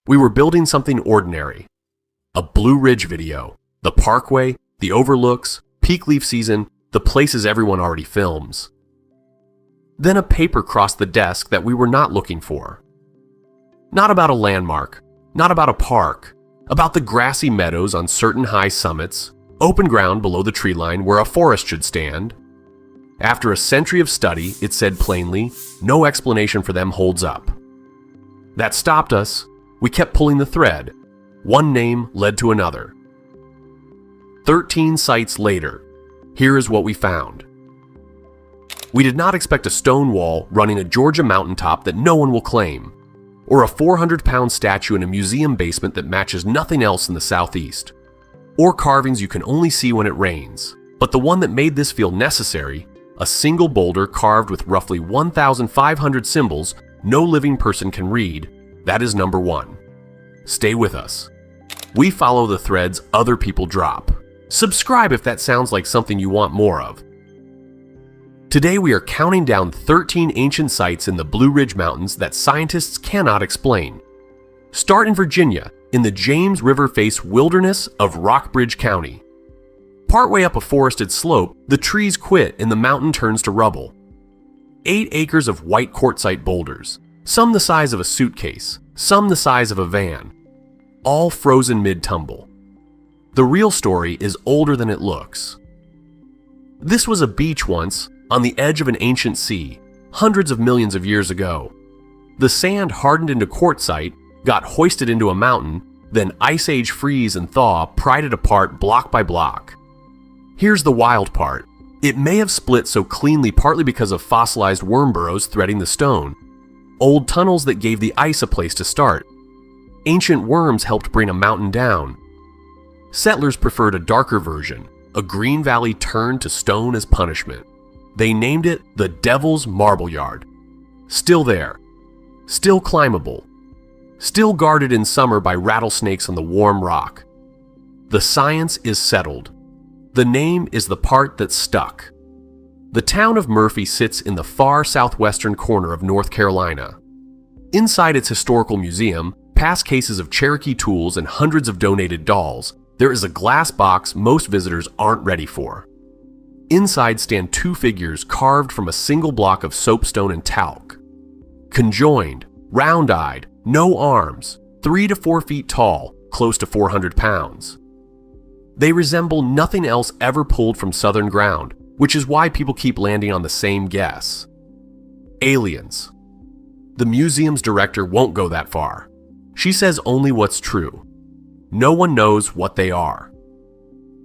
We were building something ordinary. A Blue Ridge video, the parkway, the overlooks, peak leaf season, the places everyone already films. Then a paper crossed the desk that we were not looking for. Not about a landmark, not about a park, about the grassy meadows on certain high summits, open ground below the tree line where a forest should stand. After a century of study, it said plainly, no explanation for them holds up. That stopped us. We kept pulling the thread. One name led to another. 13 sites later, here is what we found. We did not expect a stone wall running a Georgia mountaintop that no one will claim, or a 400-pound statue in a museum basement that matches nothing else in the southeast, or carvings you can only see when it rains. But the one that made this feel necessary, a single boulder carved with roughly 1,500 symbols no living person can read, that is number one. Stay with us. We follow the threads other people drop. Subscribe if that sounds like something you want more of. Today we are counting down 13 ancient sites in the Blue Ridge Mountains that scientists cannot explain. Start in Virginia, in the James River Face wilderness of Rockbridge County. Partway up a forested slope, the trees quit and the mountain turns to rubble. 8 acres of white quartzite boulders, some the size of a suitcase, some the size of a van, all frozen mid-tumble. The real story is older than it looks. This was a beach once, on the edge of an ancient sea, hundreds of millions of years ago. The sand hardened into quartzite, got hoisted into a mountain, then Ice Age freeze and thaw pried it apart block by block. Here's the wild part. It may have split so cleanly partly because of fossilized worm burrows threading the stone, old tunnels that gave the ice a place to start. Ancient worms helped bring a mountain down. Settlers preferred a darker version, a green valley turned to stone as punishment. They named it the Devil's Marbleyard. Still there. Still climbable. Still guarded in summer by rattlesnakes on the warm rock. The science is settled. The name is the part that stuck. The town of Murphy sits in the far southwestern corner of North Carolina. Inside its historical museum, past cases of Cherokee tools and hundreds of donated dolls, there is a glass box most visitors aren't ready for. Inside stand 2 figures carved from a single block of soapstone and talc. Conjoined, round-eyed, no arms, 3 to 4 feet tall, close to 400 pounds. They resemble nothing else ever pulled from southern ground, which is why people keep landing on the same guess. Aliens. The museum's director won't go that far. She says only what's true. No one knows what they are.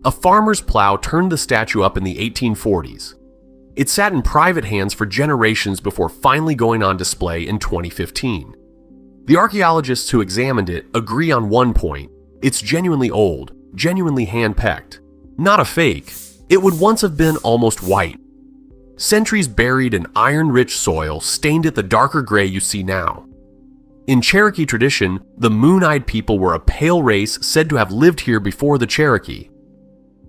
A farmer's plow turned the statue up in the 1840s. It sat in private hands for generations before finally going on display in 2015. The archaeologists who examined it agree on one point. It's genuinely old, genuinely hand-pecked. Not a fake. It would once have been almost white. Centuries buried in iron-rich soil stained it the darker gray you see now. In Cherokee tradition, the Moon-Eyed people were a pale race said to have lived here before the Cherokee.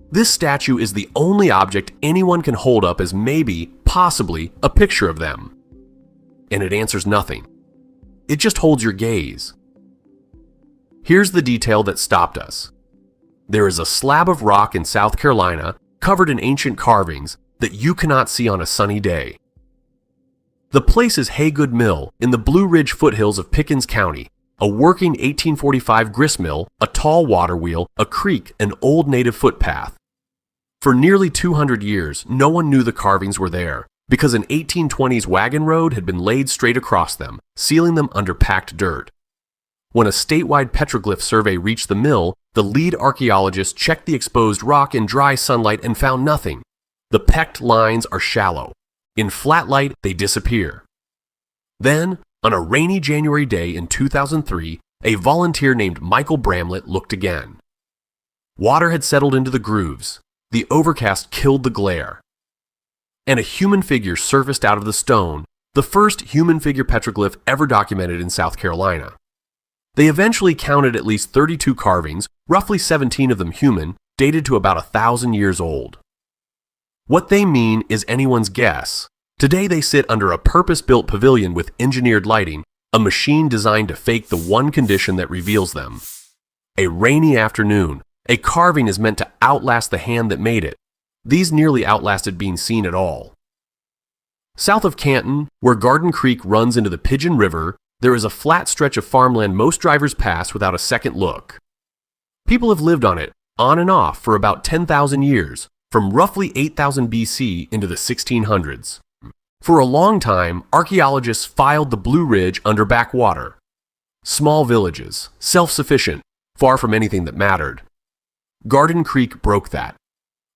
This statue is the only object anyone can hold up as maybe, possibly, a picture of them. And it answers nothing. It just holds your gaze. Here's the detail that stopped us. There is a slab of rock in South Carolina covered in ancient carvings that you cannot see on a sunny day. The place is Hagood Mill in the Blue Ridge foothills of Pickens County, a working 1845 grist mill, a tall water wheel, a creek, an old native footpath. For nearly 200 years, no one knew the carvings were there because an 1820s wagon road had been laid straight across them, sealing them under packed dirt. When a statewide petroglyph survey reached the mill, the lead archaeologist checked the exposed rock in dry sunlight and found nothing. The pecked lines are shallow. In flat light, they disappear. Then, on a rainy January day in 2003, a volunteer named Michael Bramlett looked again. Water had settled into the grooves. The overcast killed the glare. And a human figure surfaced out of the stone, the first human figure petroglyph ever documented in South Carolina. They eventually counted at least 32 carvings, roughly 17 of them human, dated to about 1,000 years old. What they mean is anyone's guess. Today they sit under a purpose-built pavilion with engineered lighting, a machine designed to fake the one condition that reveals them. A rainy afternoon, a carving is meant to outlast the hand that made it. These nearly outlasted being seen at all. South of Canton, where Garden Creek runs into the Pigeon River, there is a flat stretch of farmland most drivers pass without a second look. People have lived on it, on and off, for about 10,000 years, from roughly 8000 BC into the 1600s. For a long time, archaeologists filed the Blue Ridge under backwater. Small villages, self-sufficient, far from anything that mattered. Garden Creek broke that.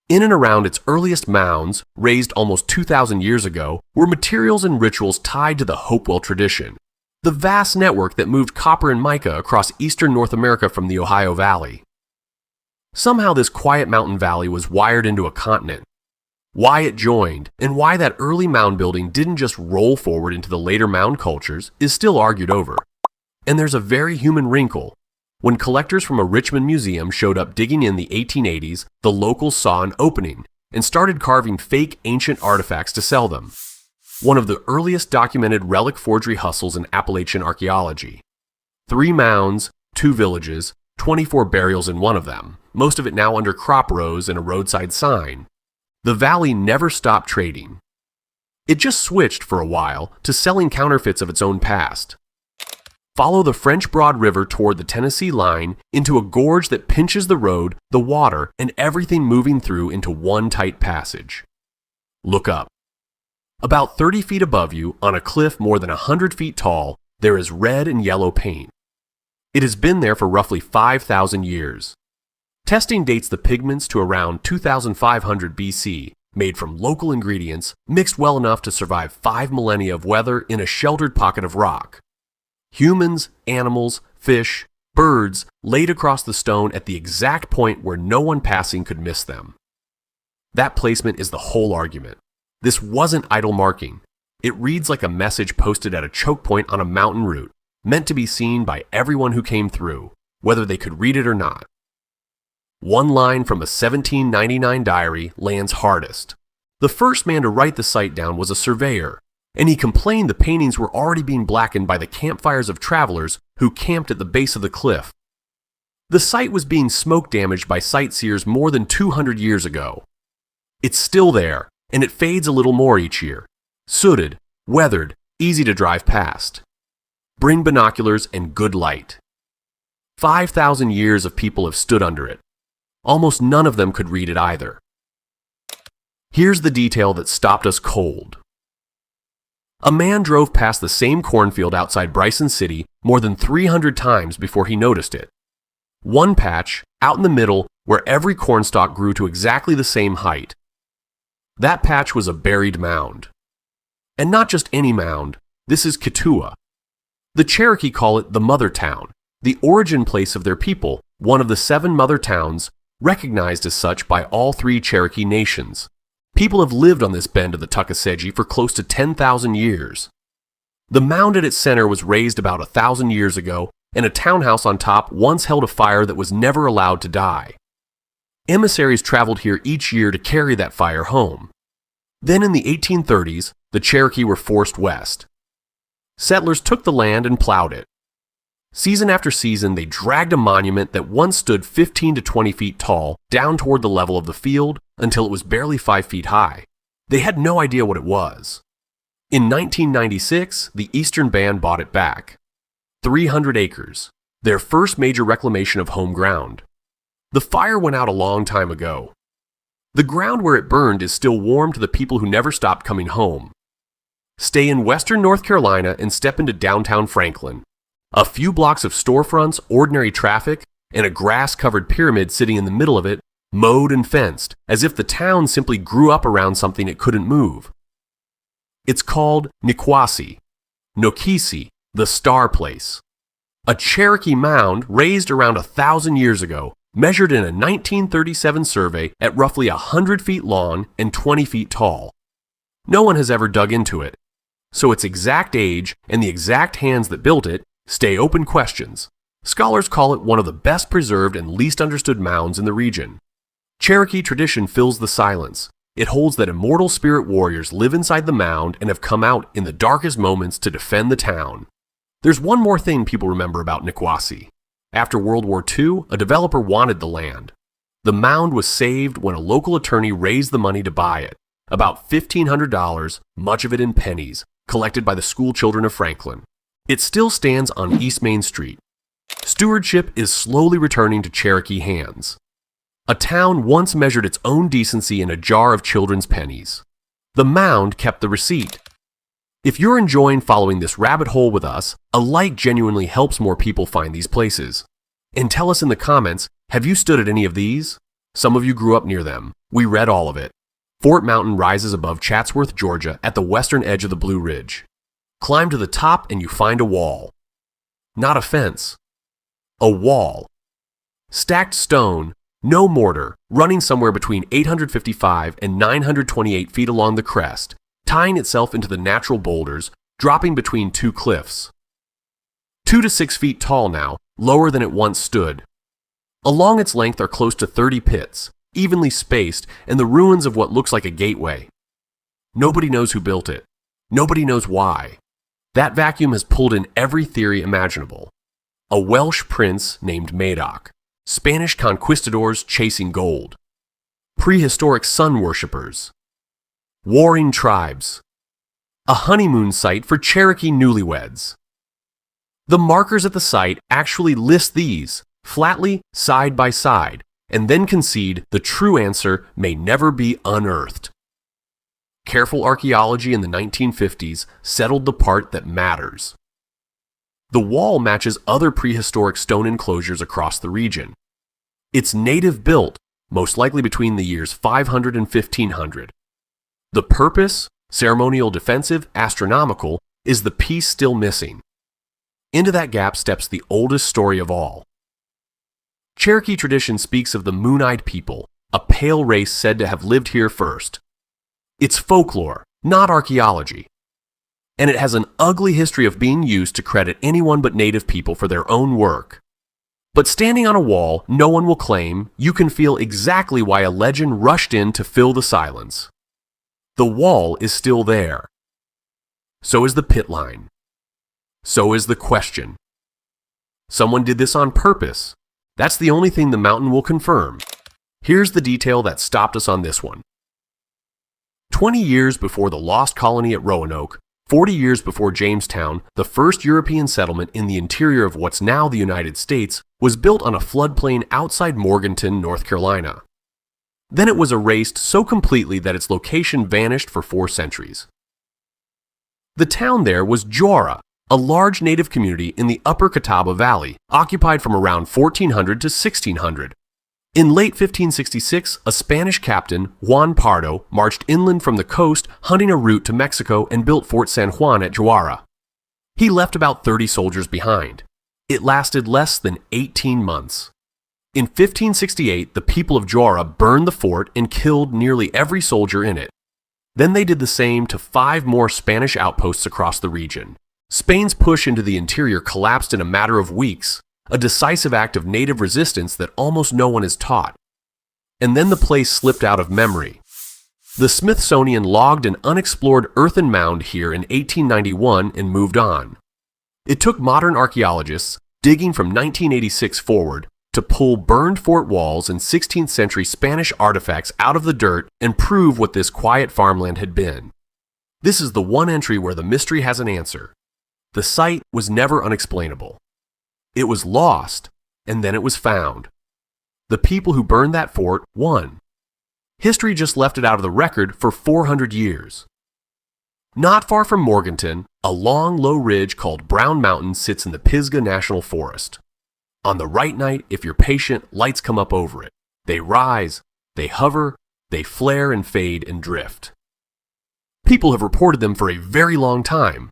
In and around its earliest mounds, raised almost 2,000 years ago, were materials and rituals tied to the Hopewell tradition, the vast network that moved copper and mica across eastern North America from the Ohio Valley. Somehow this quiet mountain valley was wired into a continent. Why it joined, and why that early mound building didn't just roll forward into the later mound cultures, is still argued over. And there's a very human wrinkle. When collectors from a Richmond museum showed up digging in the 1880s, the locals saw an opening and started carving fake ancient artifacts to sell them. One of the earliest documented relic forgery hustles in Appalachian archaeology. 3 mounds, 2 villages, 24 burials in one of them, most of it now under crop rows and a roadside sign. The valley never stopped trading. It just switched for a while to selling counterfeits of its own past. Follow the French Broad River toward the Tennessee line into a gorge that pinches the road, the water, and everything moving through into one tight passage. Look up. About 30 feet above you, on a cliff more than 100 feet tall, there is red and yellow paint. It has been there for roughly 5,000 years. Testing dates the pigments to around 2,500 BC, made from local ingredients, mixed well enough to survive 5 millennia of weather in a sheltered pocket of rock. Humans, animals, fish, birds laid across the stone at the exact point where no one passing could miss them. That placement is the whole argument. This wasn't idle marking. It reads like a message posted at a choke point on a mountain route, meant to be seen by everyone who came through, whether they could read it or not. One line from a 1799 diary lands hardest. The first man to write the site down was a surveyor, and he complained the paintings were already being blackened by the campfires of travelers who camped at the base of the cliff. The site was being smoke damaged by sightseers more than 200 years ago. It's still there, and it fades a little more each year. Sooted, weathered, easy to drive past. Bring binoculars and good light. 5,000 years of people have stood under it. Almost none of them could read it either. Here's the detail that stopped us cold. A man drove past the same cornfield outside Bryson City more than 300 times before he noticed it. One patch, out in the middle, where every cornstalk grew to exactly the same height. That patch was a buried mound. And not just any mound, this is Kituwah. The Cherokee call it the mother town, the origin place of their people, one of the 7 mother towns, recognized as such by all 3 Cherokee nations. People have lived on this bend of the Tuckasegee for close to 10,000 years. The mound at its center was raised about 1,000 years ago, and a townhouse on top once held a fire that was never allowed to die. Emissaries traveled here each year to carry that fire home. Then in the 1830s, the Cherokee were forced west. Settlers took the land and plowed it. Season after season, they dragged a monument that once stood 15 to 20 feet tall down toward the level of the field until it was barely 5 feet high. They had no idea what it was. In 1996, the Eastern Band bought it back. 300 acres, their first major reclamation of home ground. The fire went out a long time ago. The ground where it burned is still warm to the people who never stopped coming home. Stay in western North Carolina and step into downtown Franklin. A few blocks of storefronts, ordinary traffic, and a grass-covered pyramid sitting in the middle of it, mowed and fenced, as if the town simply grew up around something it couldn't move. It's called Nikwasi, Nokisi, the Star Place. A Cherokee mound raised around 1,000 years ago, measured in a 1937 survey at roughly 100 feet long and 20 feet tall. No one has ever dug into it, so its exact age and the exact hands that built it stay open questions. Scholars call it one of the best preserved and least understood mounds in the region. Cherokee tradition fills the silence. It holds that immortal spirit warriors live inside the mound and have come out in the darkest moments to defend the town. There's one more thing people remember about Nikwasi. After World War II, a developer wanted the land. The mound was saved when a local attorney raised the money to buy it, about $1,500, much of it in pennies, collected by the school children of Franklin. It still stands on East Main Street. Stewardship is slowly returning to Cherokee hands. A town once measured its own decency in a jar of children's pennies. The mound kept the receipt. If you're enjoying following this rabbit hole with us, a like genuinely helps more people find these places. And tell us in the comments, have you stood at any of these? Some of you grew up near them. We read all of it. Fort Mountain rises above Chatsworth, Georgia, at the western edge of the Blue Ridge. Climb to the top and you find a wall. Not a fence. A wall. Stacked stone, no mortar, running somewhere between 855 and 928 feet along the crest, tying itself into the natural boulders, dropping between two cliffs. 2 to 6 feet tall now, lower than it once stood. Along its length are close to 30 pits, evenly spaced, and the ruins of what looks like a gateway. Nobody knows who built it. Nobody knows why. That vacuum has pulled in every theory imaginable. A Welsh prince named Madoc, Spanish conquistadors chasing gold, prehistoric sun worshippers, warring tribes, a honeymoon site for Cherokee newlyweds. The markers at the site actually list these, flatly, side by side, and then concede the true answer may never be unearthed. Careful archaeology in the 1950s settled the part that matters. The wall matches other prehistoric stone enclosures across the region. It's native built, most likely between the years 500 and 1500. The purpose, ceremonial defensive, astronomical, is the piece still missing. Into that gap steps the oldest story of all. Cherokee tradition speaks of the Moon-Eyed people, a pale race said to have lived here first. It's folklore, not archaeology. And it has an ugly history of being used to credit anyone but native people for their own work. But standing on a wall, no one will claim you can feel exactly why a legend rushed in to fill the silence. The wall is still there. So is the pit line. So is the question. Someone did this on purpose. That's the only thing the mountain will confirm. Here's the detail that stopped us on this one. 20 years before the lost colony at Roanoke, 40 years before Jamestown, the first European settlement in the interior of what's now the United States was built on a floodplain outside Morganton, North Carolina. Then it was erased so completely that its location vanished for 4 centuries. The town there was Joara, a large native community in the upper Catawba Valley, occupied from around 1400 to 1600. In late 1566, a Spanish captain, Juan Pardo, marched inland from the coast, hunting a route to Mexico, and built Fort San Juan at Joara. He left about 30 soldiers behind. It lasted less than 18 months. In 1568, the people of Joara burned the fort and killed nearly every soldier in it. Then they did the same to 5 more Spanish outposts across the region. Spain's push into the interior collapsed in a matter of weeks, a decisive act of native resistance that almost no one is taught. And then the place slipped out of memory. The Smithsonian logged an unexplored earthen mound here in 1891 and moved on. It took modern archaeologists, digging from 1986 forward, to pull burned fort walls and 16th century Spanish artifacts out of the dirt and prove what this quiet farmland had been. This is the one entry where the mystery has an answer. The site was never unexplainable. It was lost, and then it was found. The people who burned that fort won. History just left it out of the record for 400 years. Not far from Morganton, a long, low ridge called Brown Mountain sits in the Pisgah National Forest. On the right night, if you're patient, lights come up over it. They rise, they hover, they flare and fade and drift. People have reported them for a very long time.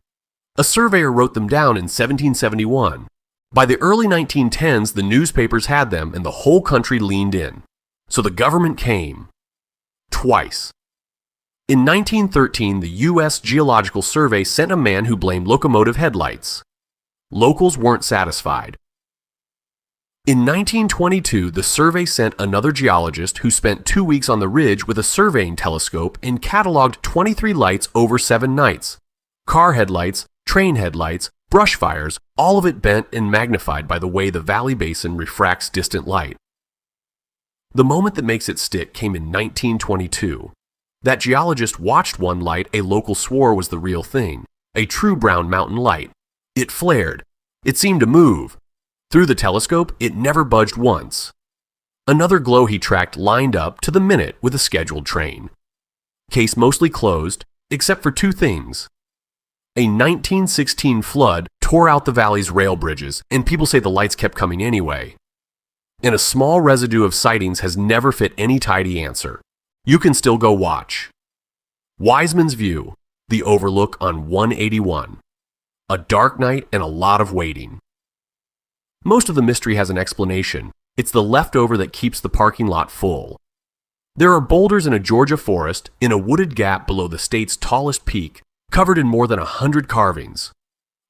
A surveyor wrote them down in 1771. By the early 1910s, the newspapers had them and the whole country leaned in. So the government came. Twice. In 1913, the U.S. Geological Survey sent a man who blamed locomotive headlights. Locals weren't satisfied. In 1922, the survey sent another geologist who spent 2 weeks on the ridge with a surveying telescope and cataloged 23 lights over 7 nights. Car headlights, train headlights, brush fires, all of it bent and magnified by the way the valley basin refracts distant light. The moment that makes it stick came in 1922. That geologist watched one light a local swore was the real thing, a true brown mountain light. It flared. It seemed to move. Through the telescope, it never budged once. Another glow he tracked lined up to the minute with a scheduled train. Case mostly closed, except for two things. A 1916 flood tore out the valley's rail bridges, and people say the lights kept coming anyway. And a small residue of sightings has never fit any tidy answer. You can still go watch. Wiseman's View, the overlook on 181. A dark night and a lot of waiting. Most of the mystery has an explanation. It's the leftover that keeps the parking lot full. There are boulders in a Georgia forest in a wooded gap below the state's tallest peak, covered in more than 100 carvings.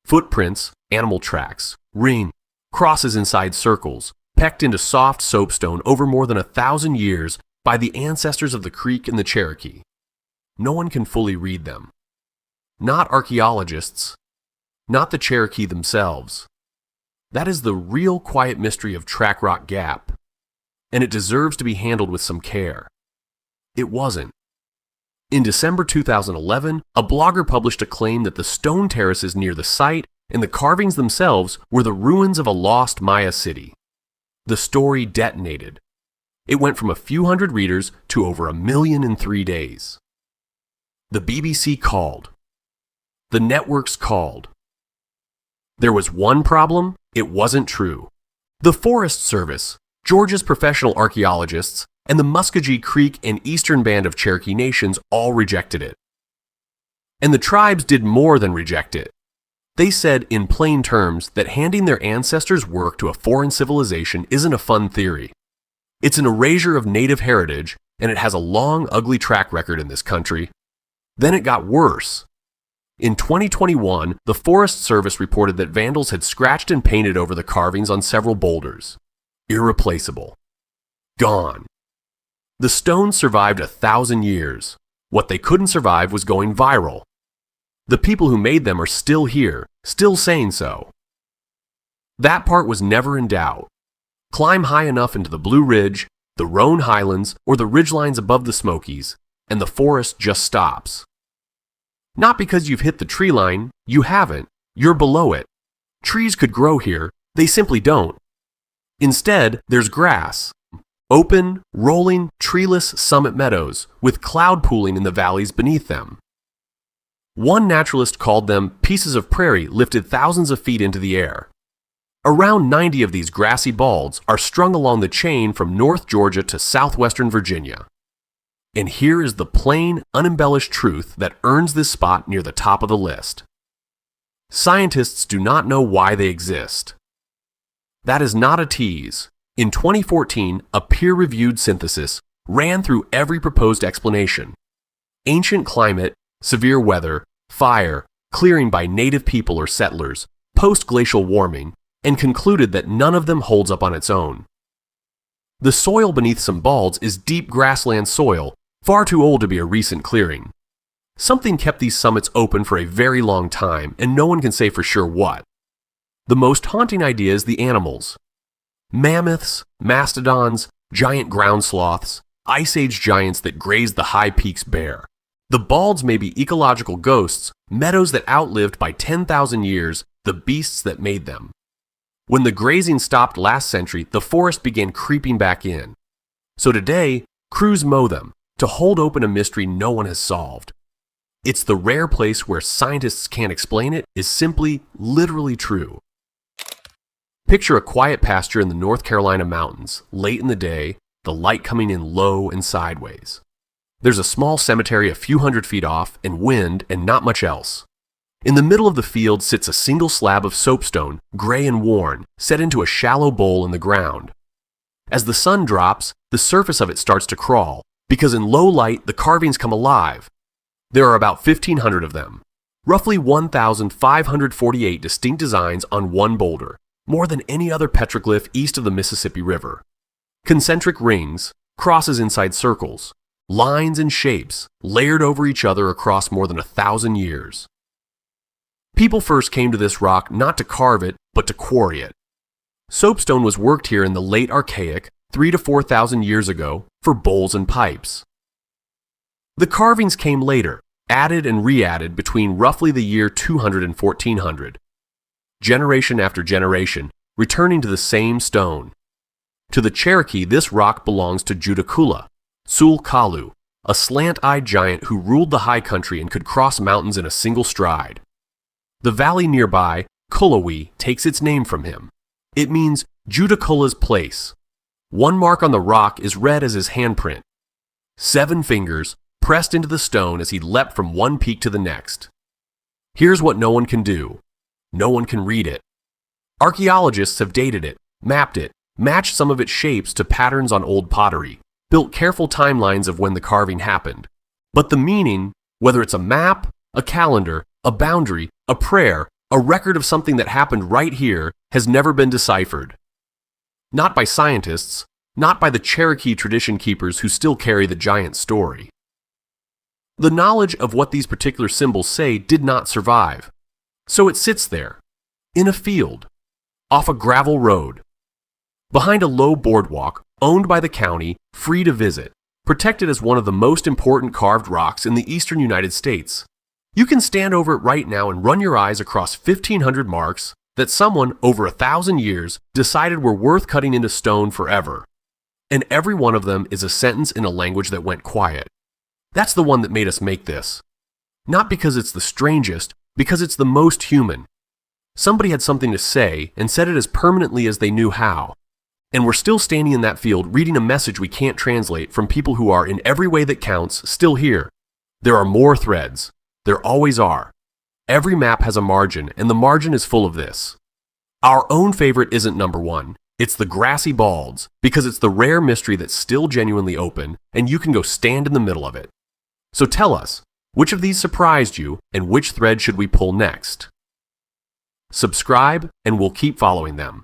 Footprints, animal tracks, ring, crosses inside circles, pecked into soft soapstone over more than 1,000 years by the ancestors of the Creek and the Cherokee. No one can fully read them. Not archaeologists, not the Cherokee themselves. That is the real quiet mystery of Track Rock Gap, and it deserves to be handled with some care. It wasn't. In December 2011, a blogger published a claim that the stone terraces near the site and the carvings themselves were the ruins of a lost Maya city. The story detonated. It went from a few hundred readers to over 1 million in 3 days. The BBC called. The networks called. There was one problem: it wasn't true. The Forest Service, Georgia's professional archaeologists, and the Muskogee Creek and Eastern Band of Cherokee nations all rejected it. And the tribes did more than reject it. They said in plain terms that handing their ancestors' work to a foreign civilization isn't a fun theory. It's an erasure of native heritage, and it has a long, ugly track record in this country. Then it got worse. In 2021, the Forest Service reported that vandals had scratched and painted over the carvings on several boulders. Irreplaceable. Gone. The stones survived 1,000 years. What they couldn't survive was going viral. The people who made them are still here, still saying so. That part was never in doubt. Climb high enough into the Blue Ridge, the Roan Highlands, or the ridgelines above the Smokies, and the forest just stops. Not because you've hit the tree line, you haven't, you're below it. Trees could grow here, they simply don't. Instead, there's grass. Open, rolling, treeless summit meadows, with cloud pooling in the valleys beneath them. One naturalist called them pieces of prairie lifted thousands of feet into the air. Around 90 of these grassy balds are strung along the chain from North Georgia to southwestern Virginia. And here is the plain, unembellished truth that earns this spot near the top of the list. Scientists do not know why they exist. That is not a tease. In 2014, a peer-reviewed synthesis ran through every proposed explanation. Ancient climate, severe weather, fire, clearing by native people or settlers, post-glacial warming, and concluded that none of them holds up on its own. The soil beneath some balds is deep grassland soil, far too old to be a recent clearing. Something kept these summits open for a very long time, and no one can say for sure what. The most haunting idea is the animals. Mammoths, mastodons, giant ground sloths, ice age giants that graze the high peaks bare. The balds may be ecological ghosts, meadows that outlived by 10,000 years the beasts that made them. When the grazing stopped last century, the forest began creeping back in. So today, crews mow them to hold open a mystery no one has solved. It's the rare place where scientists can't explain it is simply, literally true. Picture a quiet pasture in the North Carolina mountains, late in the day, the light coming in low and sideways. There's a small cemetery a few hundred feet off, and wind, and not much else. In the middle of the field sits a single slab of soapstone, gray and worn, set into a shallow bowl in the ground. As the sun drops, the surface of it starts to crawl, because in low light the carvings come alive. There are about 1,500 of them, roughly 1,548 distinct designs on one boulder, more than any other petroglyph east of the Mississippi River. Concentric rings, crosses inside circles, lines and shapes layered over each other across more than 1,000 years. People first came to this rock not to carve it, but to quarry it. Soapstone was worked here in the late Archaic, 3,000 to 4,000 years ago, for bowls and pipes. The carvings came later, added and re-added between roughly the year 200 and 1400. Generation after generation, returning to the same stone. To the Cherokee, this rock belongs to Judaculla, Sul Kalu, a slant-eyed giant who ruled the high country and could cross mountains in a single stride. The valley nearby, Kituwah, takes its name from him. It means Judaculla's place. One mark on the rock is read as his handprint. 7 fingers pressed into the stone as he leapt from one peak to the next. Here's what no one can do. No one can read it. Archaeologists have dated it, mapped it, matched some of its shapes to patterns on old pottery, built careful timelines of when the carving happened. But the meaning, whether it's a map, a calendar, a boundary, a prayer, a record of something that happened right here, has never been deciphered. Not by scientists, not by the Cherokee tradition keepers who still carry the giant story. The knowledge of what these particular symbols say did not survive. So it sits there, in a field, off a gravel road, behind a low boardwalk, owned by the county, free to visit, protected as one of the most important carved rocks in the eastern United States. You can stand over it right now and run your eyes across 1,500 marks that someone over 1,000 years decided were worth cutting into stone forever. And every one of them is a sentence in a language that went quiet. That's the one that made us make this. Not because it's the strangest, because it's the most human. Somebody had something to say and said it as permanently as they knew how. And we're still standing in that field reading a message we can't translate from people who are, in every way that counts, still here. There are more threads. There always are. Every map has a margin, and the margin is full of this. Our own favorite isn't number 1. It's the Grassy Balds, because it's the rare mystery that's still genuinely open, and you can go stand in the middle of it. So tell us, which of these surprised you, and which thread should we pull next? Subscribe, and we'll keep following them.